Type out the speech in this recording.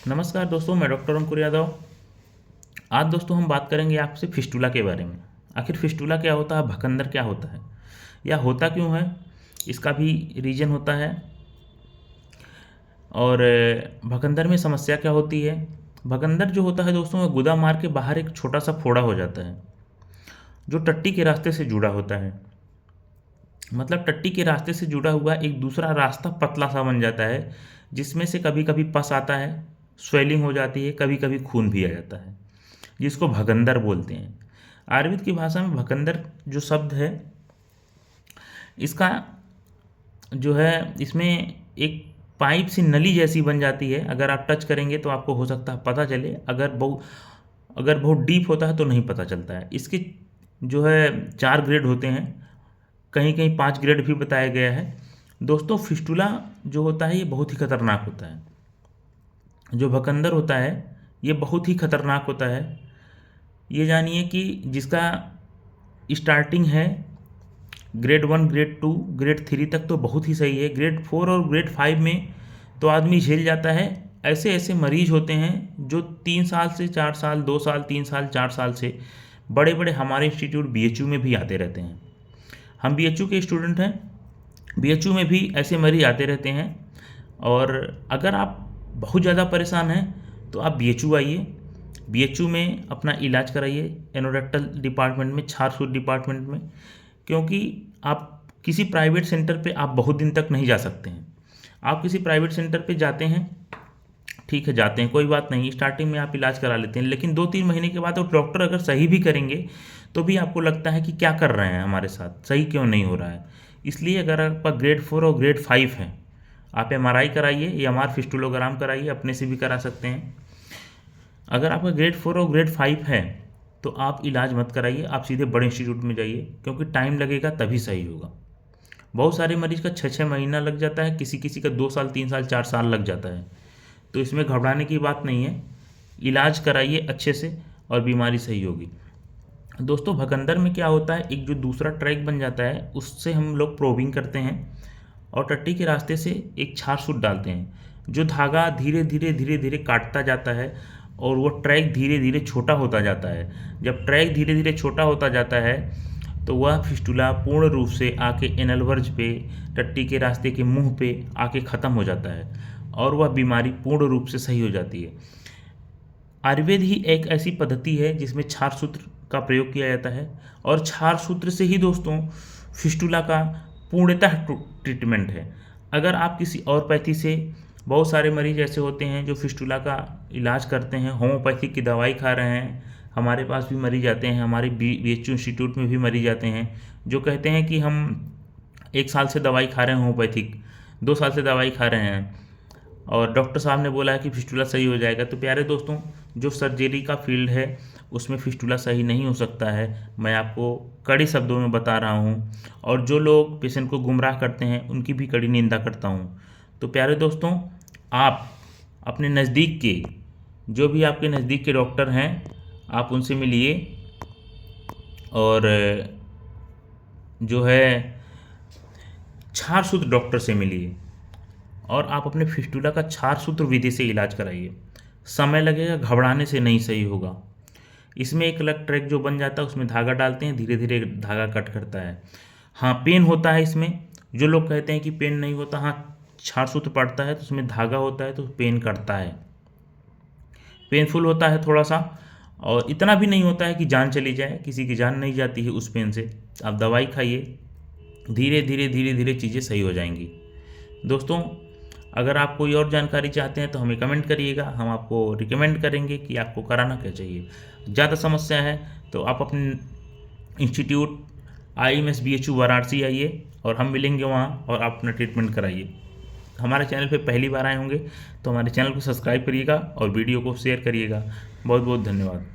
नमस्कार दोस्तों, मैं डॉक्टर अंकुर यादव। आज दोस्तों हम बात करेंगे आपसे फिस्टुला के बारे में। आखिर फिस्टुला क्या होता है, भकंदर क्या होता है, या होता क्यों है, इसका भी रीजन होता है। और भकंदर में समस्या क्या होती है। भकंदर जो होता है दोस्तों, वह गुदा मार के बाहर एक छोटा सा फोड़ा हो जाता है जो टट्टी के रास्ते से जुड़ा होता है। मतलब टट्टी के रास्ते से जुड़ा हुआ एक दूसरा रास्ता पतला सा बन जाता है, जिसमें से कभी कभी पस आता है, स्वेलिंग हो जाती है, कभी कभी खून भी आ जाता है, जिसको भगंदर बोलते हैं। आयुर्वेद की भाषा में भगंदर जो शब्द है, इसका जो है, इसमें एक पाइप सी नली जैसी बन जाती है। अगर आप टच करेंगे तो आपको हो सकता है पता चले, अगर बहुत डीप होता है तो नहीं पता चलता है। इसके जो है 4 ग्रेड होते हैं, कहीं कहीं 5 ग्रेड भी बताया गया है। दोस्तों, फिस्टुला जो होता है ये बहुत ही खतरनाक होता है। जो भकंदर होता है ये बहुत ही खतरनाक होता है। ये जानिए कि जिसका स्टार्टिंग है ग्रेड 1, ग्रेड 2, ग्रेड 3 तक तो बहुत ही सही है। ग्रेड 4 और ग्रेड 5 में तो आदमी झेल जाता है। ऐसे ऐसे मरीज होते हैं जो 3 साल से 4 साल, 2 साल, 3 साल, 4 साल से बड़े बड़े हमारे इंस्टीट्यूट बीएचयू में भी आते रहते हैं। हम बीएचयू के स्टूडेंट हैं, बीएचयू में भी ऐसे मरीज आते रहते हैं। और अगर आप बहुत ज़्यादा परेशान हैं तो आप बीएचयू आइए, बीएचयू में अपना इलाज कराइए, एनोरेक्टल डिपार्टमेंट में, छार सूत्र डिपार्टमेंट में। क्योंकि आप किसी प्राइवेट सेंटर पे आप बहुत दिन तक नहीं जा सकते हैं। आप किसी प्राइवेट सेंटर पे जाते हैं, ठीक है, जाते हैं, कोई बात नहीं, स्टार्टिंग में आप इलाज करा लेते हैं, लेकिन 2-3 महीने के बाद वो डॉक्टर अगर सही भी करेंगे तो भी आपको लगता है कि क्या कर रहे हैं हमारे साथ, सही क्यों नहीं हो रहा है। इसलिए अगर आपका ग्रेड 4 और ग्रेड 5 है, आप एमआरआई कराइए या एमआर फिस्टुलोग्राम कराइए, अपने से भी करा सकते हैं। अगर आपका ग्रेड 4 और ग्रेड 5 है तो आप इलाज मत कराइए, आप सीधे बड़े इंस्टीट्यूट में जाइए, क्योंकि टाइम लगेगा तभी सही होगा। बहुत सारे मरीज का 6-6 महीना लग जाता है, किसी किसी का 2 साल, 3 साल, 4 साल लग जाता है। तो इसमें घबराने की बात नहीं है, इलाज कराइए अच्छे से और बीमारी सही होगी। दोस्तों, भकंदर में क्या होता है, एक जो दूसरा ट्रैक बन जाता है उससे हम लोग प्रोबिंग करते हैं और टट्टी के रास्ते से एक छार सूत डालते हैं, जो धागा धीरे धीरे धीरे धीरे काटता जाता है और वो ट्रैक धीरे धीरे छोटा होता जाता है। जब ट्रैक धीरे धीरे छोटा होता जाता है तो वह फिस्टुला पूर्ण रूप से आके एनल वर्ज पे, टट्टी के रास्ते के मुंह पे आके ख़त्म हो जाता है और वह बीमारी पूर्ण रूप से सही हो जाती है। आयुर्वेद ही एक ऐसी पद्धति है जिसमें क्षार सूत्र का प्रयोग किया जाता है और क्षार सूत्र से ही दोस्तों फिस्टुला का पूर्णतः ट्रीटमेंट है। अगर आप किसी और पैथी से, बहुत सारे मरीज ऐसे होते हैं जो फिस्टुला का इलाज करते हैं, होम्योपैथिक की दवाई खा रहे हैं। हमारे पास भी मरीज आते हैं, हमारे बीएचयू इंस्टीट्यूट में भी मरीज आते हैं जो कहते हैं कि हम 1 साल से दवाई खा रहे हैं, होम्योपैथिक 2 साल से दवाई खा रहे हैं और डॉक्टर साहब ने बोला है कि फिस्टुला सही हो जाएगा। तो प्यारे दोस्तों, जो सर्जरी का फील्ड है उसमें फिस्टुला सही नहीं हो सकता है, मैं आपको कड़े शब्दों में बता रहा हूँ। और जो लोग पेशेंट को गुमराह करते हैं उनकी भी कड़ी निंदा करता हूँ। तो प्यारे दोस्तों, आप अपने नज़दीक के, जो भी आपके नज़दीक के डॉक्टर हैं, आप उनसे मिलिए और जो है क्षार सूत्र डॉक्टर से मिलिए और आप अपने फिस्टुला का क्षार सूत्र विधि से इलाज कराइए। समय लगेगा, घबराने से नहीं सही होगा। इसमें एक अलग ट्रैक जो बन जाता है उसमें धागा डालते हैं, धीरे धीरे धागा कट करता है। हाँ, पेन होता है इसमें, जो लोग कहते हैं कि पेन नहीं होता, हाँ, क्षार सूत्र पड़ता है तो उसमें धागा होता है तो पेन करता है, पेनफुल होता है थोड़ा सा, और इतना भी नहीं होता है कि जान चली जाए, किसी की जान नहीं जाती है उस पेन से। आप दवाई खाइए, धीरे धीरे धीरे धीरे चीज़ें सही हो जाएंगी। दोस्तों, अगर आप कोई और जानकारी चाहते हैं तो हमें कमेंट करिएगा, हम आपको रिकमेंड करेंगे कि आपको कराना क्या चाहिए। ज़्यादा समस्या है तो आप अपने इंस्टीट्यूट IMS BHU वाराणसी आइए और हम मिलेंगे वहाँ, और आप अपना ट्रीटमेंट कराइए। हमारे चैनल पे पहली बार आए होंगे तो हमारे चैनल को सब्सक्राइब करिएगा और वीडियो को शेयर करिएगा। बहुत बहुत धन्यवाद।